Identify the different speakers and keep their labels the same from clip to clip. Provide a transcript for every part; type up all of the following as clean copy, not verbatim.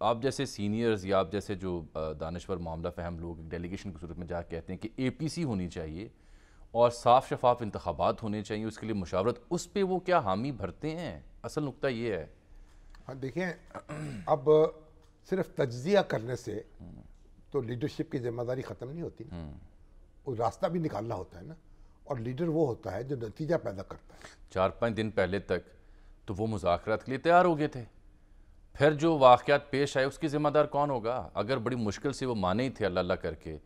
Speaker 1: آپ جیسے سینئرز یا آپ جیسے جو دانشور معاملہ فہم لوگ ڈیلیگیشن کی صورت میں جا کہتے ہیں کہ اے پی سی ہونی چاہیے اور صاف شفاف انتخابات ہونے چاہیے، اس کے لیے مشاورت، اس پہ وہ کیا حامی بھرتے ہیں؟ اصل نقطہ یہ ہے.
Speaker 2: ہاں دیکھیں، اب صرف تجزیہ کرنے سے تو لیڈرشپ کی ذمہ داری ختم نہیں ہوتی نا. وہ راستہ بھی نکالنا ہوتا ہے نا، اور لیڈر وہ ہوتا ہے جو نتیجہ پیدا کرتا ہے.
Speaker 1: 4-5 دن پہلے تک تو وہ مذاکرات کے لیے تیار ہو گئے تھے، پھر جو واقعات پیش آئے اس کی ذمہ دار کون ہوگا؟ اگر بڑی مشکل سے وہ مانے ہی تھے اللہ اللہ کر کے،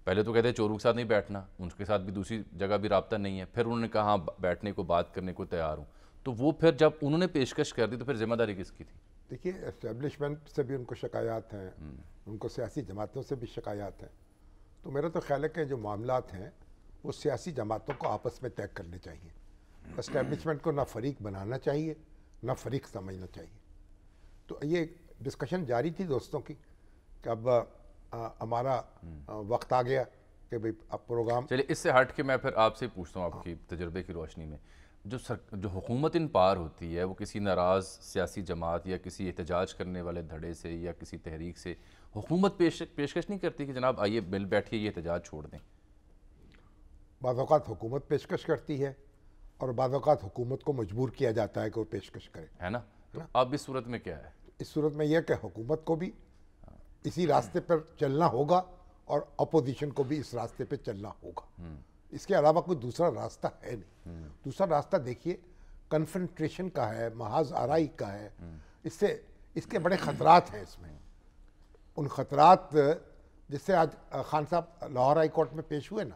Speaker 1: پہلے تو کہتے ہیں چورو کے ساتھ نہیں بیٹھنا، ان کے ساتھ بھی دوسری جگہ بھی رابطہ نہیں ہے، پھر انہوں نے کہا ہاں بیٹھنے کو بات کرنے کو تیار ہوں، تو وہ پھر جب انہوں نے پیشکش کر دی تو پھر ذمہ داری کس کی تھی؟
Speaker 2: دیکھیے، اسٹیبلشمنٹ سے بھی ان کو شکایات ہیں، ان کو سیاسی جماعتوں سے بھی شکایات ہیں. تو میرا تو خیال ہے کہ جو معاملات ہیں وہ سیاسی جماعتوں کو آپس میں طے کرنے چاہیے. اسٹیبلشمنٹ کو نہ فریق بنانا چاہیے نہ فریق سمجھنا چاہیے. تو یہ ڈسکشن جاری تھی دوستوں کی کہ اب ہمارا وقت آ گیا کہ بھئی اب پروگرام.
Speaker 1: چلیے اس سے ہٹ کے میں پھر آپ سے پوچھتا ہوں آپ کی تجربے کی روشنی میں، جو حکومت ان پار ہوتی ہے وہ کسی ناراض سیاسی جماعت یا کسی احتجاج کرنے والے دھڑے سے یا کسی تحریک سے حکومت پیشکش نہیں کرتی کہ جناب آئیے مل بیٹھیے یہ احتجاج چھوڑ دیں؟
Speaker 2: بعض اوقات حکومت پیشکش کرتی ہے اور بعض اوقات حکومت کو مجبور کیا جاتا ہے کہ وہ پیشکش کرے،
Speaker 1: ہے نا؟ تو اب اس صورت میں کیا ہے؟
Speaker 2: اس صورت میں یہ کہ حکومت کو بھی اسی راستے پر چلنا ہوگا اور اپوزیشن کو بھی اس راستے پہ چلنا ہوگا. اس کے علاوہ کوئی دوسرا راستہ ہے نہیں. دوسرا راستہ دیکھیے کنفرنٹریشن کا ہے، محاذ آرائی کا ہے. اس کے بڑے خطرات ہیں. اس میں ان خطرات جس سے آج خان صاحب لاہور ہائی کورٹ میں پیش ہوئے نا،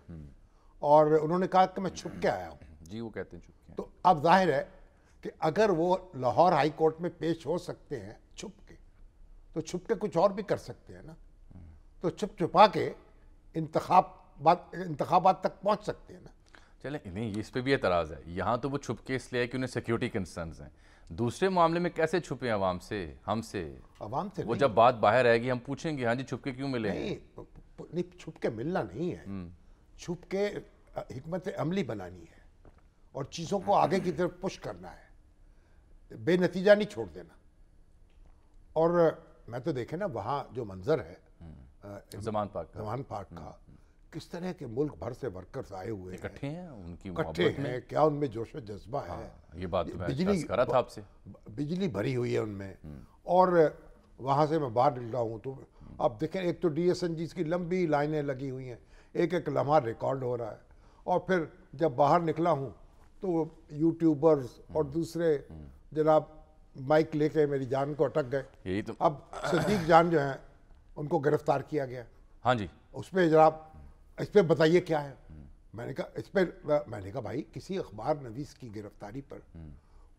Speaker 2: اور انہوں نے کہا کہ میں چھپ کے آیا ہوں.
Speaker 1: جی وہ کہتے ہیں چھپ کے.
Speaker 2: تو اب ظاہر ہے کہ اگر وہ لاہور ہائی کورٹ میں پیش ہو سکتے ہیں چھپ کے، تو چھپ کے کچھ اور بھی کر سکتے ہیں نا. تو چھپ چھپا کے انتخابات تک پہنچ سکتے ہیں نا.
Speaker 1: چلیں نہیں، اس پہ بھی اعتراض ہے. یہاں تو وہ چھپ کے اس لیے ہے کہ انہیں سیکیورٹی کنسرنز ہیں. دوسرے معاملے میں کیسے چھپے عوام سے، ہم سے؟
Speaker 2: عوام سے
Speaker 1: وہ جب بات باہر آئے گی ہم پوچھیں گے ہاں جی چھپ کے کیوں ملے؟
Speaker 2: نہیں، چھپ کے ملنا نہیں ہے. چھپ کے حکمت عملی بنانی ہے اور چیزوں کو آگے کی طرف پش کرنا ہے، بے نتیجہ نہیں چھوڑ دینا. اور میں تو دیکھیں نا وہاں جو منظر ہے
Speaker 1: زمان پاک
Speaker 2: کا، کس طرح کے ملک بھر سے ورکرز آئے ہوئے
Speaker 1: اکٹھے ہیں، ان کی
Speaker 2: اکٹھے ہیں، کیا ان میں جوش و جذبہ ہے.
Speaker 1: یہ بات تو میں عرض کر رہا تھا آپ سے.
Speaker 2: بجلی بھری ہوئی ہے ان میں. اور وہاں سے میں باہر نکلا ہوں تو اب دیکھیں، ایک تو ڈی ایس این جیز کی لمبی لائنیں لگی ہوئی ہیں، ایک ایک لمحہ ریکارڈ ہو رہا ہے. اور پھر جب باہر نکلا ہوں تو یوٹیوبرز اور دوسرے جناب مائک لے کے میری جان کو اٹک گئے.
Speaker 1: یہی تو
Speaker 2: اب صدیق جان جو ہیں ان کو گرفتار کیا گیا.
Speaker 1: ہاں جی،
Speaker 2: اس پہ جناب اس پہ بتائیے کیا ہے. میں نے کہا بھائی کسی اخبار نویس کی گرفتاری پر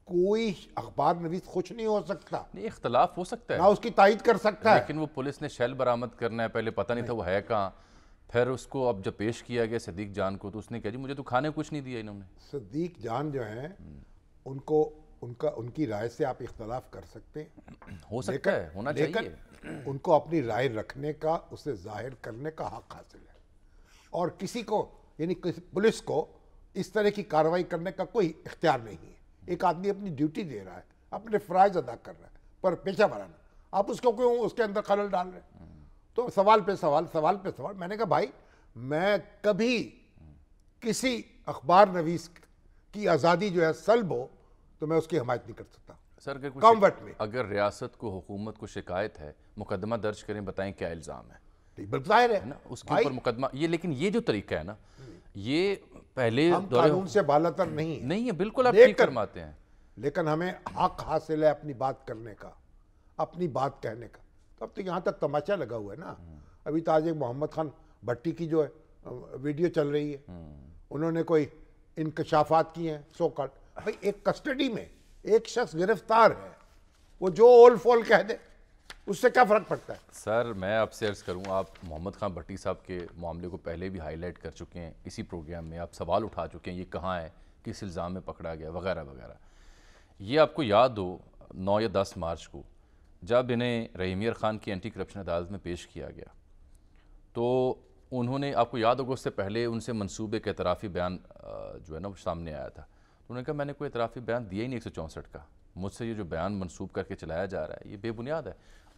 Speaker 2: کوئی اخبار نویس خوش نہیں ہو سکتا.
Speaker 1: نہیں، اختلاف ہو سکتا ہے،
Speaker 2: نہ اس کی تائید کر سکتا ہے.
Speaker 1: لیکن وہ پولیس نے شیل برآمد کرنا ہے، پہلے پتہ نہیں تھا وہ ہے کہاں. پھر اس کو اب جب پیش کیا گیا صدیق جان کو تو اس نے کہا جی مجھے تو کھانے کچھ نہیں دیا انہوں نے.
Speaker 2: صدیق جان جو ہیں ان کی رائے سے آپ اختلاف کر سکتے ہیں،
Speaker 1: ہو سکتا ہے، ہونا چاہیے.
Speaker 2: لیکن ان کو اپنی رائے رکھنے کا، اسے ظاہر کرنے کا حق حاصل ہے. اور کسی کو یعنی پولیس کو اس طرح کی کارروائی کرنے کا کوئی اختیار نہیں ہے. ایک آدمی اپنی ڈیوٹی دے رہا ہے، اپنے فرائض ادا کر رہا ہے، پر پیشہ ورانہ آپ اس کو کیوں اس کے اندر خلل ڈال رہے ہیں؟ تو سوال پہ سوال. میں نے کہا بھائی میں کبھی کسی اخبار نویس کی آزادی جو ہے سلب ہو تو میں اس کی حمایت نہیں کر سکتا.
Speaker 1: سر اگر ریاست کو، حکومت کو شکایت ہے، مقدمہ درج کریں، بتائیں کیا الزام ہے.
Speaker 2: ظاہر ہے
Speaker 1: نا اس کے اوپر مقدمہ. لیکن یہ جو طریقہ ہے نا، یہ پہلے
Speaker 2: ہم قانون سے بالاتر نہیں
Speaker 1: ہے، بالکل آپ ٹھیک فرماتے ہیں.
Speaker 2: لیکن ہمیں حق حاصل ہے اپنی بات کرنے کا، اپنی بات کہنے کا. تو اب تو یہاں تک تماشا لگا ہوا ہے نا. ابھی تو آج ایک محمد خان بھٹی کی جو ہے ویڈیو چل رہی ہے، انہوں نے کوئی انکشافات کیے ہیں سو کالڈ. بھائی ایک کسٹڈی میں ایک شخص گرفتار ہے، وہ جو اول فول کہہ دے اس سے کیا فرق پڑتا ہے؟
Speaker 1: سر میں آپ سے عرض کروں، آپ محمد خان بھٹی صاحب کے معاملے کو پہلے بھی ہائی لائٹ کر چکے ہیں اسی پروگرام میں. آپ سوال اٹھا چکے ہیں یہ کہاں ہے، کس الزام میں پکڑا گیا وغیرہ وغیرہ. یہ آپ کو یاد ہو 9 یا 10 مارچ کو جب انہیں رحیم یار خان کی اینٹی کرپشن عدالت میں پیش کیا گیا تو انہوں نے، آپ کو یاد ہوگا اس سے پہلے ان سے منصوبے کا اعترافی بیان جو ہے نا وہ سامنے آیا تھا. انہوں نے کہا میں نے کوئی اعترافی بیان دیا ہی نہیں 164 کا، مجھ سے یہ جو بیان منسوب کر کے چلایا جا رہا ہے یہ بے بنیاد ہے.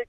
Speaker 3: 1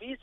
Speaker 3: 20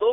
Speaker 3: 2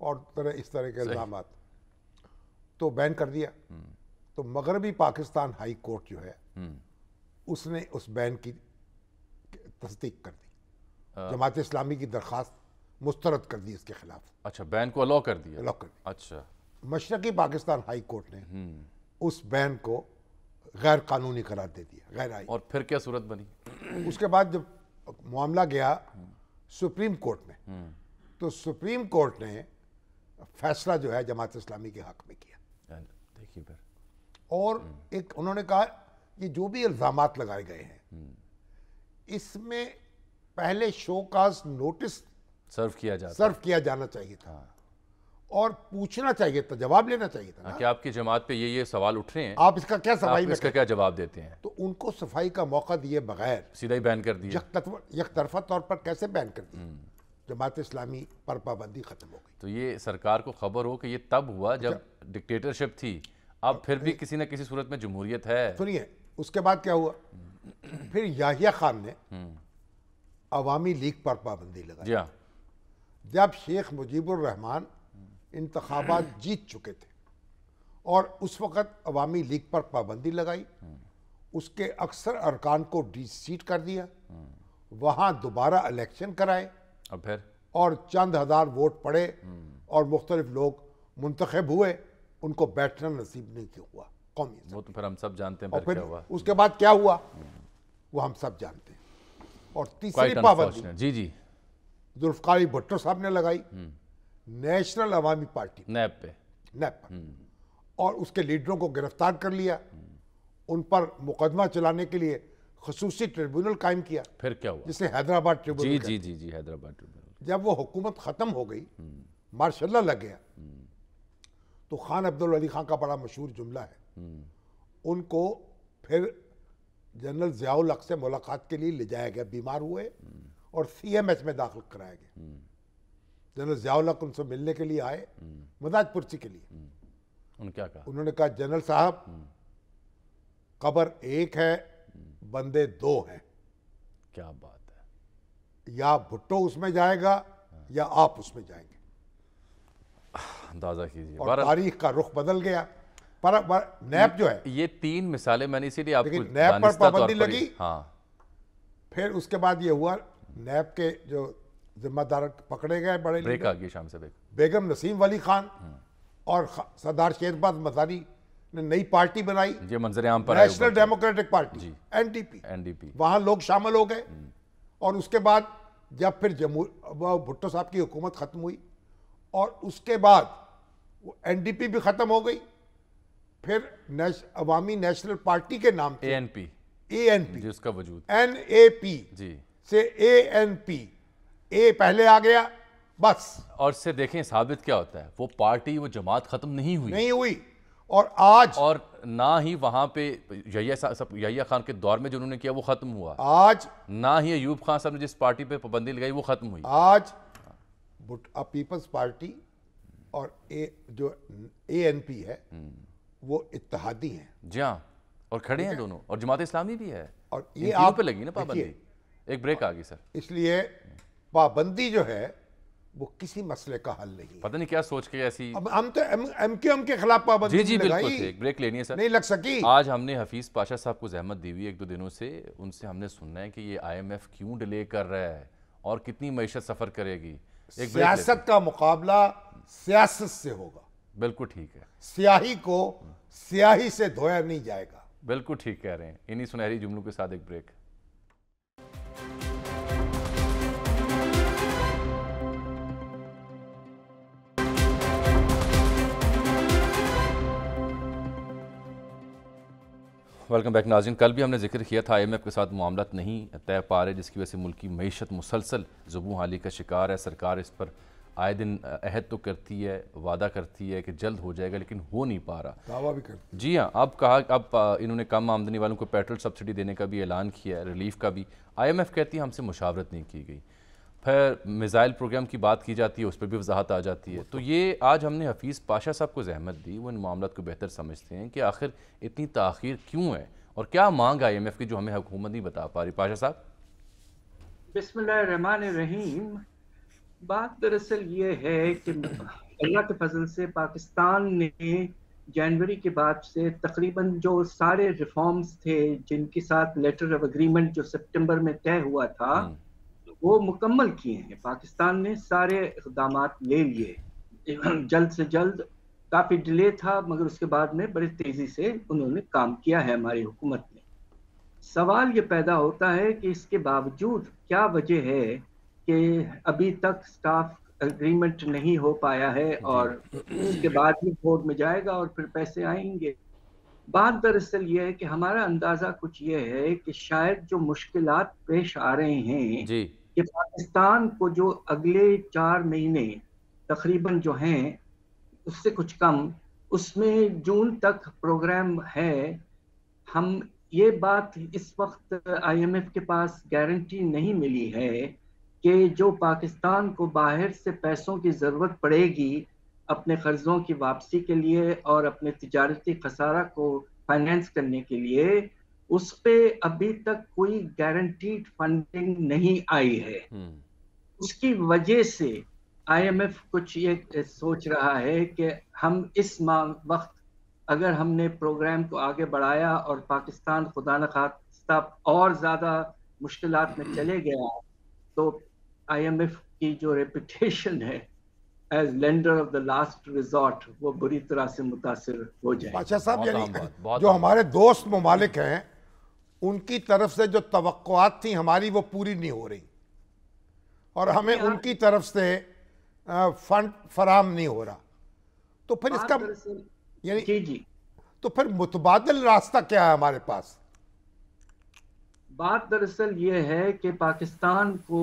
Speaker 2: اور اس طرح کے الزامات، تو بین کر دیا. تو مغربی پاکستان ہائی کورٹ جو ہے اس نے اس بین کی تصدیق کر دی. جماعت اسلامی کی درخواست مسترد کر دی اس کے خلاف.
Speaker 1: اچھا، بین کو الاؤ کر دیا.
Speaker 2: الاؤ کر دیا.
Speaker 1: اچھا.
Speaker 2: مشرقی پاکستان ہائی کورٹ نے اس بین کو غیر قانونی قرار دے دیا، غیر آئی.
Speaker 1: اور پھر کیا صورت بنی؟
Speaker 2: اس کے بعد جب معاملہ گیا سپریم کورٹ میں، تو سپریم کورٹ نے فیصلہ جو ہے جماعت اسلامی کے حق میں کیا.
Speaker 1: دیکھیے پھر،
Speaker 2: اور ایک انہوں نے کہا یہ جو بھی الزامات لگائے گئے ہیں اس میں پہلے شو کاز نوٹس سرو کیا جانا چاہیے تھا اور پوچھنا چاہیے تھا، جواب لینا چاہیے تھا
Speaker 1: کہ آپ کی جماعت پہ یہ سوال اٹھ رہے ہیں،
Speaker 2: آپ اس کا کیا صفائی میں
Speaker 1: اس کا کیا جواب دیتے ہیں.
Speaker 2: تو ان کو صفائی کا موقع دیے بغیر
Speaker 1: سیدھا ہی بین کر دیا.
Speaker 2: یک طرفہ طور پر کیسے بین کر دیا؟ جماعت اسلامی پر پابندی ختم ہو گئی.
Speaker 1: تو یہ سرکار کو خبر ہو کہ یہ تب ہوا جب ڈکٹیٹرشپ تھی، اب پھر بھی کسی نہ کسی صورت میں جمہوریت ہے.
Speaker 2: سنیے اس کے بعد کیا ہوا، پھر یحییٰ خان نے عوامی لیگ پر پابندی لگائی.
Speaker 1: جی ہاں،
Speaker 2: جب شیخ مجیب الرحمان انتخابات جیت چکے تھے اور اس وقت عوامی لیگ پر پابندی لگائی، اس کے اکثر ارکان کو ڈی سیٹ کر دیا، وہاں دوبارہ الیکشن کرائے اور چند ہزار ووٹ پڑے اور مختلف لوگ منتخب ہوئے، ان کو بیٹھنا نصیب نہیں ہوا قومی.
Speaker 1: وہ تو پھر ہم سب جانتے ہیں
Speaker 2: اور
Speaker 1: پھر کیا ہوا.
Speaker 2: اس کے بعد کیا ہوا وہ ہم سب جانتے ہیں. اور تیسری پابندی
Speaker 1: جی
Speaker 2: ذوالفقار بھٹو صاحب نے لگائی نیشنل عوامی پارٹی
Speaker 1: نیب
Speaker 2: پر، اور اس کے لیڈروں کو گرفتار کر لیا، ان پر مقدمہ چلانے کے لیے خصوصی ٹریبیونل قائم کیا.
Speaker 1: پھر کیا ہوا؟
Speaker 2: جسے حیدرآباد ٹریبیونل.
Speaker 1: جی حیدرآباد ٹریبیونل.
Speaker 2: جب وہ حکومت ختم ہو گئی، مارشاء اللہ لگ گیا، تو خان عبدالولی خان کا بڑا مشہور جملہ ہے، ان کو پھر جنرل ضیاء الحق سے ملاقات کے لیے لے جایا گیا، بیمار ہوئے اور سی ایم ایچ میں داخل کرایا گیا. جنرل ضیاء الحق ان سے ملنے کے لیے آئے مزاج پرسی کے لیے. انہوں نے کہا جنرل صاحب قبر ایک ہے، بندے دو ہیں.
Speaker 1: کیا بات ہے.
Speaker 2: یا بھٹو اس میں جائے گا یا آپ اس میں جائیں گے.
Speaker 1: اندازہ کیجیے.
Speaker 2: اور تاریخ کا رخ بدل گیا. پر نیب جو ہے،
Speaker 1: یہ تین مثالیں میں نے اسی لیے آپ کو
Speaker 2: نیب پر پابندی لگی. پھر اس کے بعد یہ ہوا نیب کے جو ذمہ دار پکڑے گئے بڑے
Speaker 1: بریک آ گئی شام سے
Speaker 2: بیگم نسیم ولی خان اور سردار شہباز مزاری نے نئی پارٹی بنائی،
Speaker 1: یہ منظر عام پر
Speaker 2: national democratic party N D P. وہاں لوگ شامل ہو گئے اور اس کے بعد جب پھر بھٹو صاحب کی حکومت ختم ہوئی اور اس کے بعد وہ این ڈی پی بھی ختم ہو گئی، پھر عوامی نیشنل پارٹی کے نام سے اے این پی
Speaker 1: جس کا وجود
Speaker 2: این اے پی سے اے این پی، اے پہلے آ گیا بس.
Speaker 1: اور سے دیکھیں ثابت کیا ہوتا ہے، وہ پارٹی وہ جماعت ختم نہیں ہوئی.
Speaker 2: اور آج
Speaker 1: اور نہ ہی وہاں پہ یحییٰ خان کے دور میں جو انہوں نے کیا وہ ختم ہوا.
Speaker 2: آج
Speaker 1: نہ ہی ایوب خان صاحب نے جس پارٹی پہ پابندی لگائی وہ ختم ہوئی.
Speaker 2: آج پیپلز پارٹی اور جو اے این پی ہے وہ اتحادی ہیں.
Speaker 1: جی ہاں، اور کھڑے ہیں دونوں، اور جماعت اسلامی بھی ہے.
Speaker 2: اور یہ
Speaker 1: آپ پہ لگی نا پابندی. ایک بریک آ گئی سر.
Speaker 2: اس لیے پابندی جو ہے وہ کسی مسئلے کا حل نہیں.
Speaker 1: پتہ نہیں کیا سوچ کے ایسی،
Speaker 2: ہم تو ایم کیو ایم کے خلاف پابندی
Speaker 1: جی بالکل ایک بریک لینی ہے سر.
Speaker 2: نہیں لگ سکی.
Speaker 1: آج ہم نے حفیظ پاشا صاحب کو زحمت دی ہوئی ایک دو دنوں سے، ان سے ہم نے سننا ہے کہ یہ آئی ایم ایف کیوں ڈیلے کر رہا ہے اور کتنی معیشت سفر کرے گی.
Speaker 2: سیاست کا مقابلہ سیاست سے ہوگا.
Speaker 1: بالکل ٹھیک ہے.
Speaker 2: سیاہی کو سیاہی سے دھویا نہیں جائے گا.
Speaker 1: بالکل ٹھیک کہہ رہے ہیں. انہی سنہری جملوں کے ساتھ ایک بریک. ویلکم بیک ناظرین. کل بھی ہم نے ذکر کیا تھا آئی ایم ایف کے ساتھ معاملات نہیں طے پا رہے، جس کی وجہ سے ملکی معیشت مسلسل زبوں حالی کا شکار ہے. سرکار اس پر آئے دن عہد تو کرتی ہے، وعدہ کرتی ہے کہ جلد ہو جائے گا، لیکن ہو نہیں پا رہا.
Speaker 2: دعویٰ بھی کرتی.
Speaker 1: جی ہاں، اب انہوں نے کم آمدنی والوں کو پیٹرول سبسڈی دینے کا بھی اعلان کیا ہے، ریلیف کا بھی. آئی ایم ایف کہتی ہے ہم سے مشاورت نہیں کی گئی. پھر میزائل پروگرام کی بات کی جاتی ہے، اس پہ بھی وضاحت آ جاتی ہے. تو یہ آج ہم نے حفیظ پاشا صاحب کو زحمت دی، وہ ان معاملات کو بہتر سمجھتے ہیں کہ آخر اتنی تاخیر کیوں ہے اور کیا مانگ آئی ایم ایف کی جو ہمیں حکومت نہیں بتا پا رہی. پاشا صاحب.
Speaker 4: بسم اللہ الرحمن الرحیم. بات دراصل یہ ہے کہ اللہ کے فضل سے پاکستان نے جنوری کے بعد سے تقریباً جو سارے ریفارمز تھے جن کے ساتھ لیٹر آف اگریمنٹ جو سپٹمبر میں طے ہوا تھا وہ مکمل کیے ہیں. پاکستان نے سارے اقدامات لے لیے جلد سے جلد. کافی ڈیلے تھا مگر اس کے بعد میں بڑی تیزی سے انہوں نے کام کیا ہے ہماری حکومت نے. سوال یہ پیدا ہوتا ہے کہ اس کے باوجود کیا وجہ ہے کہ ابھی تک سٹاف اگریمنٹ نہیں ہو پایا ہے اور اس کے بعد ہی بورڈ میں جائے گا اور پھر پیسے آئیں گے. بات دراصل یہ ہے کہ ہمارا اندازہ کچھ یہ ہے کہ شاید جو مشکلات پیش آ رہے ہیں کہ پاکستان کو جو اگلے 4 مہینے تقریباً جو ہیں اس سے کچھ کم، اس میں جون تک پروگرام ہے. ہم یہ بات اس وقت آئی ایم ایف کے پاس گارنٹی نہیں ملی ہے کہ جو پاکستان کو باہر سے پیسوں کی ضرورت پڑے گی اپنے قرضوں کی واپسی کے لیے اور اپنے تجارتی خسارہ کو فائنینس کرنے کے لیے، اس پہ ابھی تک کوئی گارنٹیڈ فنڈنگ نہیں آئی ہے. اس کی وجہ سے آئی ایم ایف کچھ یہ سوچ رہا ہے کہ ہم اس وقت اگر ہم نے پروگرام کو آگے بڑھایا اور پاکستان خدا نخواستہ اور زیادہ مشکلات میں چلے گیا تو آئی ایم ایف کی جو ریپوٹیشن ہے as lander of the last resort وہ بری طرح سے متاثر ہو جائے.
Speaker 2: بادشاہ صاحب یعنی جو ہمارے دوست ممالک ہیں ان کی طرف سے جو توقعات تھیں ہماری وہ پوری نہیں ہو رہی اور ہمیں ان کی طرف سے فنڈ فراہم نہیں ہو رہا، تو پھر اس کا یعنی
Speaker 4: جی
Speaker 2: تو پھر متبادل راستہ کیا ہے ہمارے پاس؟
Speaker 4: بات دراصل یہ ہے کہ پاکستان کو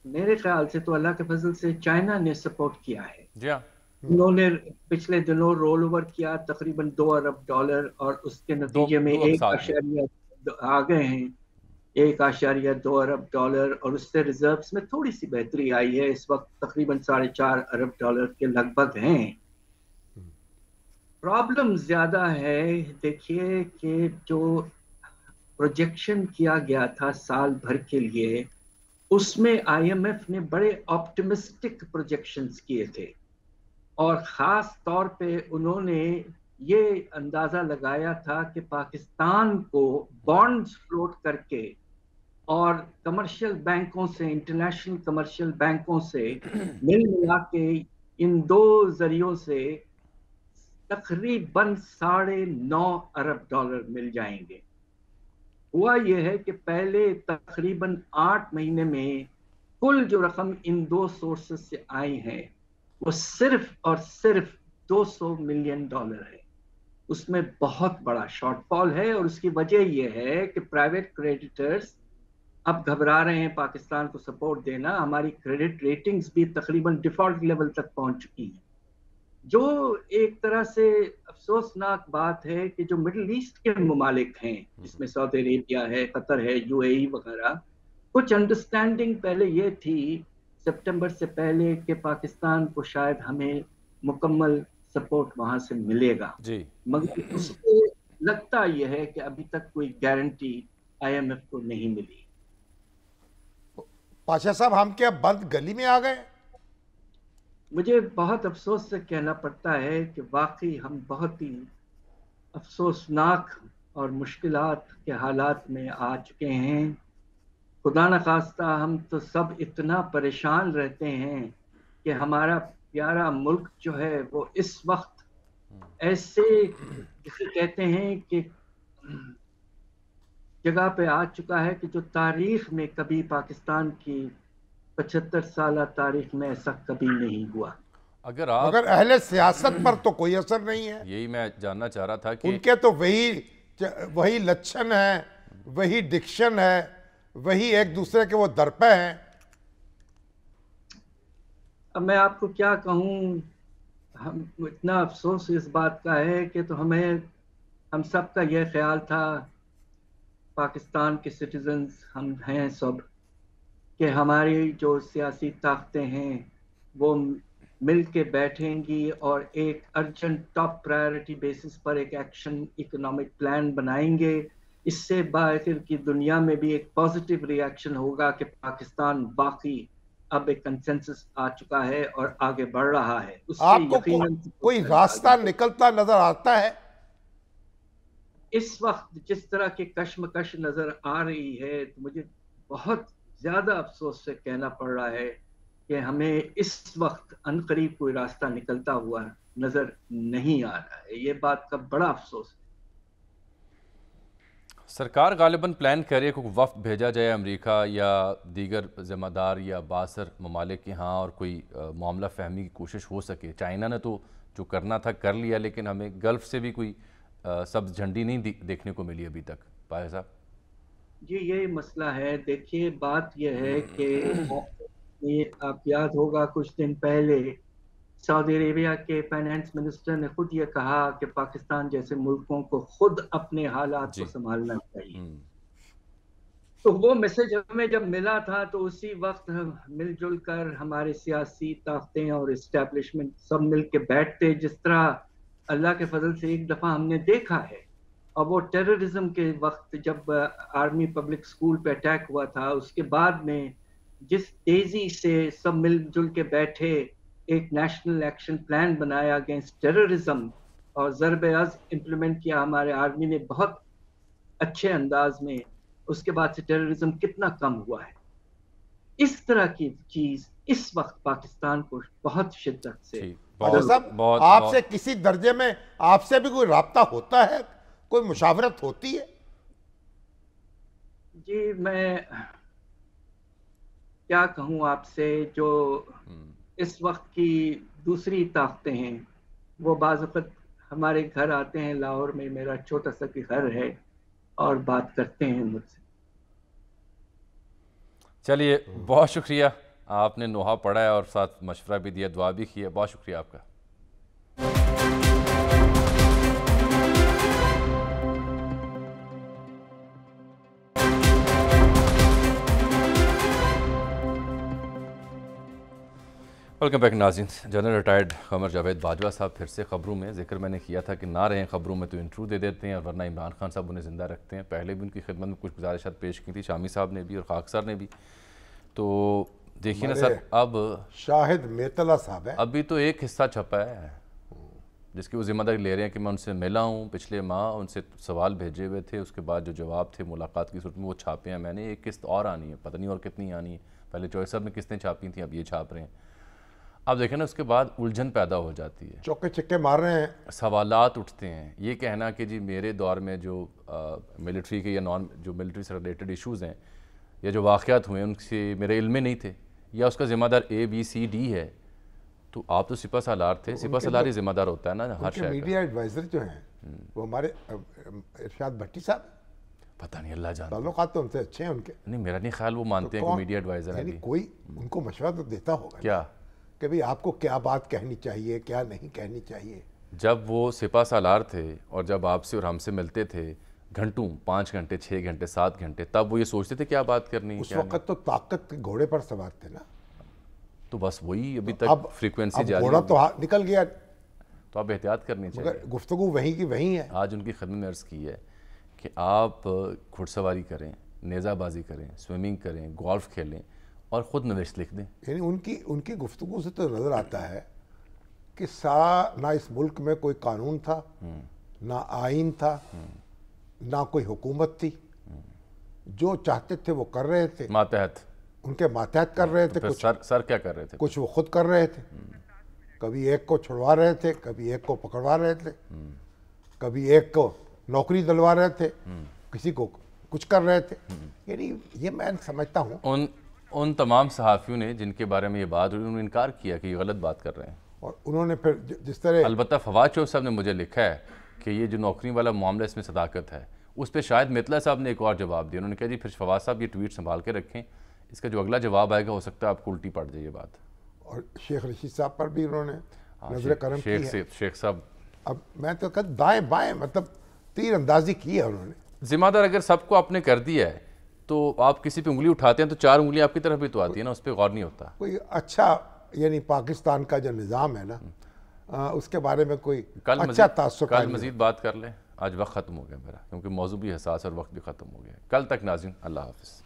Speaker 4: میرے خیال سے تو اللہ کے فضل سے چائنا نے سپورٹ کیا ہے. انہوں نے پچھلے دنوں رول اوور کیا تقریباً $2 ارب اور اس کے نتیجے میں 1.2 آ گئے ہیں، 1.2 ارب اور اس سے ریزروز میں تھوڑی سی بہتری آئی ہے. اس وقت تقریباً $4.5 ارب کے لگ بھگ ہیں. پرابلم زیادہ ہے، دیکھیے کہ جو پروجیکشن کیا گیا تھا سال بھر کے لیے اس میں آئی ایم ایف نے بڑے آپٹمسٹک پروجیکشنز کیے تھے اور خاص طور پہ انہوں نے یہ اندازہ لگایا تھا کہ پاکستان کو بانڈز فلوٹ کر کے اور کمرشل بینکوں سے، انٹرنیشنل کمرشل بینکوں سے ملا کے ان دو ذریعوں سے تقریباً $9.5 ارب مل جائیں گے. ہوا یہ ہے کہ پہلے تقریباً 8 مہینے میں کل جو رقم ان دو سورسز سے آئی ہیں وہ صرف اور صرف $200 ملین ہے. اس میں بہت بڑا شارٹ فال ہے اور اس کی وجہ یہ ہے کہ پرائیویٹ کریڈیٹرز اب گھبرا رہے ہیں پاکستان کو سپورٹ دینا. ہماری کریڈٹ ریٹنگز بھی تقریباً ڈیفالٹ لیول تک پہنچ چکی ہیں. جو ایک طرح سے افسوسناک بات ہے کہ جو مڈل ایسٹ کے ممالک ہیں جس میں سعودی عربیہ ہے، قطر ہے، یو اے ای وغیرہ، کچھ انڈرسٹینڈنگ پہلے یہ تھی سپٹمبر سے پہلے کہ پاکستان کو شاید ہمیں مکمل سپورٹ وہاں سے ملے گا، مگر اس سے لگتا یہ ہے کہ ابھی تک کوئی گارنٹی آئی ایم ایف کو نہیں ملی.
Speaker 2: پاشا صاحب ہم کیا بند گلی میں آ گئے؟
Speaker 4: مجھے بہت افسوس سے کہنا پڑتا ہے کہ واقعی ہم بہت ہی افسوسناک اور مشکلات کے حالات میں آ چکے ہیں. خدا نخواستہ ہم تو سب اتنا پریشان رہتے ہیں کہ ہمارا پیارا ملک جو ہے وہ اس وقت ایسے جسے کہتے ہیں کہ جگہ پہ آ چکا ہے کہ جو تاریخ میں کبھی پاکستان کی 75 سالہ تاریخ میں ایسا کبھی نہیں ہوا.
Speaker 2: مگر اہل سیاست پر تو کوئی اثر نہیں ہے.
Speaker 1: یہی میں جاننا چاہ رہا تھا کہ
Speaker 2: ان کے تو وہی لچھن ہے، وہی ڈکشن ہے، وہی ایک دوسرے کے وہ درپے ہیں.
Speaker 4: اب میں آپ کو کیا کہوں، ہم اتنا افسوس اس بات کا ہے کہ تو ہم سب کا یہ خیال تھا، پاکستان کے سٹیزنز ہم ہیں سب، کہ ہماری جو سیاسی طاقتیں ہیں وہ مل کے بیٹھیں گی اور ایک ارجنٹ ٹاپ پرائیورٹی بیسس پر ایک ایکشن اکنامک پلان بنائیں گے. اس سے باہر کی دنیا میں بھی ایک پازیٹیو ری ایکشن ہوگا کہ پاکستان باقی اب ایک کنسنسس آ چکا ہے اور آگے بڑھ رہا ہے. اس
Speaker 2: آپ
Speaker 4: سے
Speaker 2: کو
Speaker 4: یقیناً
Speaker 2: کوئی راستہ نکلتا نظر آتا ہے؟
Speaker 4: اس وقت جس طرح کی کشمکش نظر آ رہی ہے تو مجھے بہت زیادہ افسوس سے کہنا پڑ رہا ہے کہ ہمیں اس وقت عنقریب کوئی راستہ نکلتا ہوا نظر نہیں آ رہا ہے. یہ بات کا بڑا افسوس ہے.
Speaker 1: سرکار غالباً پلان کر رہی ہے کہ وفد بھیجا جائے امریکہ یا دیگر ذمہ دار یا باثر ممالک کے ہاں اور کوئی معاملہ فہمی کی کوشش ہو سکے. چائنا نے تو جو کرنا تھا کر لیا، لیکن ہمیں گلف سے بھی کوئی سبز جھنڈی نہیں دیکھنے کو ملی ابھی تک. پائے صاحب
Speaker 4: جی یہی مسئلہ ہے. دیکھیے بات یہ ہے کہ آپ یاد ہوگا کچھ دن پہلے سعودی عربیہ کے فائنانس منسٹر نے خود یہ کہا کہ پاکستان جیسے ملکوں کو خود اپنے حالات کو سنبھالنا چاہیے. تو وہ میسج ہمیں جب ملا تھا تو اسی وقت مل جل کر ہمارے سیاسی طاقتیں اور اسٹیبلشمنٹ سب مل کے بیٹھتے، جس طرح اللہ کے فضل سے ایک دفعہ ہم نے دیکھا ہے. اور وہ ٹیررزم کے وقت جب آرمی پبلک سکول پہ اٹیک ہوا تھا، اس کے بعد میں جس تیزی سے سب مل جل کے بیٹھے ایک نیشنل ایکشن پلان بنایا اگینسٹ ٹیررزم اور ضرب عض امپلیمنٹ کیا ہمارے آرمی نے بہت اچھے انداز میں، اس کے بعد سے ٹیررزم کتنا کم ہوا ہے. اس طرح کی چیز اس وقت پاکستان کو بہت شدت سے
Speaker 2: صاحب آپ سے کسی درجے میں آپ سے بھی کوئی رابطہ ہوتا ہے، کوئی مشاورت ہوتی ہے؟
Speaker 4: جی میں کیا کہوں آپ سے، جو اس وقت کی دوسری طاقتیں ہیں وہ بعض وقت ہمارے گھر آتے ہیں. لاہور میں میرا چھوٹا سا گھر ہے اور بات کرتے ہیں مجھ سے.
Speaker 1: چلیے بہت شکریہ، آپ نے نوحہ پڑھا ہے اور ساتھ مشورہ بھی دیا، دعا بھی کی ہے. بہت شکریہ آپ کا. ویلکم بیک ناظرین. جنرل ریٹائرڈ قمر جاوید باجوہ صاحب پھر سے خبروں میں. ذکر میں نے کیا تھا کہ نہ رہیں خبروں میں تو انٹرو دے دیتے ہیں اور ورنہ عمران خان صاحب انہیں زندہ رکھتے ہیں. پہلے بھی ان کی خدمت میں کچھ گزارشات پیش کی تھی، شامی صاحب نے بھی اور خاک سر نے بھی. تو دیکھیے نا سر، اب
Speaker 2: شاہد میتلا صاحب ہے،
Speaker 1: ابھی تو ایک حصہ چھپا ہے جس کی وہ ذمہ داری لے رہے ہیں کہ میں ان سے ملا ہوں پچھلے ماہ، ان سے سوال بھیجے ہوئے تھے، اس کے بعد جو جواب تھے ملاقات کی صورت میں وہ چھاپے ہیں میں نے. ایک قسط اور آنی ہے، پتہ نہیں اور کتنی آنی ہے. پہلے چوہے صاحب نے قسطیں چھاپی تھیں، اب یہ چھاپ رہے ہیں. اب دیکھیں نا اس کے بعد الجھن پیدا ہو جاتی ہے،
Speaker 2: چوکے چکے مار رہے ہیں،
Speaker 1: سوالات اٹھتے ہیں. یہ کہنا کہ جی میرے دور میں جو ملٹری کے یا نان جو ملٹری سے ریلیٹڈ ایشوز ہیں یا جو واقعات ہوئے ان سے میرے علم میں نہیں تھے، یا اس کا ذمہ دار ABCD ہے. تو آپ تو سپہ سالار تھے، سپہ سالار ہی ذمہ دار ہوتا ہے نا ہر شہر کا.
Speaker 2: میڈیا ایڈوائزر جو ہیں وہ ہمارے ارشاد بھٹی صاحب،
Speaker 1: پتہ نہیں اللہ جانتا.
Speaker 2: تعلقات تو ان سے اچھے ہیں ان کے.
Speaker 1: نہیں میرا نہیں خیال وہ مانتے ہیں کہ میڈیا ایڈوائزر ہیں.
Speaker 2: یعنی کوئی ان کو مشورہ تو دیتا ہوگا
Speaker 1: کیا
Speaker 2: کہ بھئی آپ کو کیا بات کہنی چاہیے، کیا نہیں کہنی چاہیے.
Speaker 1: جب وہ سپہ سالار تھے اور جب آپ سے اور ہم سے ملتے تھے گھنٹوں، 5 گھنٹے 6 گھنٹے 7 گھنٹے، تب وہ یہ سوچتے تھے کیا بات کرنی ہے.
Speaker 2: اس وقت تو طاقت کے گھوڑے پر سوار تھے نا،
Speaker 1: تو بس وہی ابھی تک فریکوینسی جاری
Speaker 2: گھوڑا تو نکل گیا،
Speaker 1: تو آپ احتیاط کرنی چاہیے.
Speaker 2: مگر گفتگو وہیں کی وہیں ہے.
Speaker 1: آج ان کی خدمت میں عرض کی ہے کہ آپ گھڑ سواری کریں، نیزہ بازی کریں، سوئمنگ کریں، گولف کھیلیں اور خود نوشت لکھ دیں.
Speaker 2: یعنی ان کی گفتگو سے تو نظر آتا ہے کہ نہ اس ملک میں کوئی قانون تھا، نہ آئین تھا، نہ کوئی حکومت تھی. جو چاہتے تھے وہ کر رہے تھے،
Speaker 1: ماتحت
Speaker 2: ان کے ماتحت کر رہے تھے.
Speaker 1: سر کیا کر رہے تھے؟
Speaker 2: کچھ وہ خود کر رہے تھے، کبھی ایک کو چھڑوا رہے تھے، کبھی ایک کو پکڑوا رہے تھے، کبھی ایک کو نوکری دلوا رہے تھے، کسی کو کچھ کر رہے تھے. یعنی یہ میں سمجھتا ہوں
Speaker 1: ان تمام صحافیوں نے جن کے بارے میں یہ بات ہوئی انہوں نے انکار کیا کہ یہ غلط بات کر رہے ہیں.
Speaker 2: اور انہوں نے پھر جس طرح
Speaker 1: البتہ فواد چوہدری صاحب نے مجھے لکھا ہے کہ یہ جو نوکری والا معاملہ اس میں صداقت ہے، اس پہ شاید میتلا صاحب نے ایک اور جواب دیا. انہوں نے کہا جی پھر فواد صاحب یہ ٹویٹ سنبھال کے رکھیں، اس کا جو اگلا جواب آئے گا ہو سکتا ہے آپ کو الٹی پڑ جائے یہ بات.
Speaker 2: اور شیخ رشید صاحب پر بھی انہوں نے نظر کرم کی ہے.
Speaker 1: شیخ صاحب
Speaker 2: اب میں تو کہتا دائیں بائیں مطلب تیر اندازی کی ہے انہوں نے.
Speaker 1: ذمہ دار اگر سب کو آپ نے کر دیا ہے تو آپ کسی پہ انگلی اٹھاتے ہیں تو 4 انگلیاں آپ کی طرف بھی تو آتی ہیں نا، اس پہ غور نہیں ہوتا.
Speaker 2: کوئی اچھا یعنی پاکستان کا جو نظام ہے نا اس کے بارے میں کوئی اچھا تاثر.
Speaker 1: کل مزید بات کر لیں، آج وقت ختم ہو گیا میرا کیونکہ موضوع بھی حساس اور وقت بھی ختم ہو گیا. کل تک ناظرین، اللہ حافظ.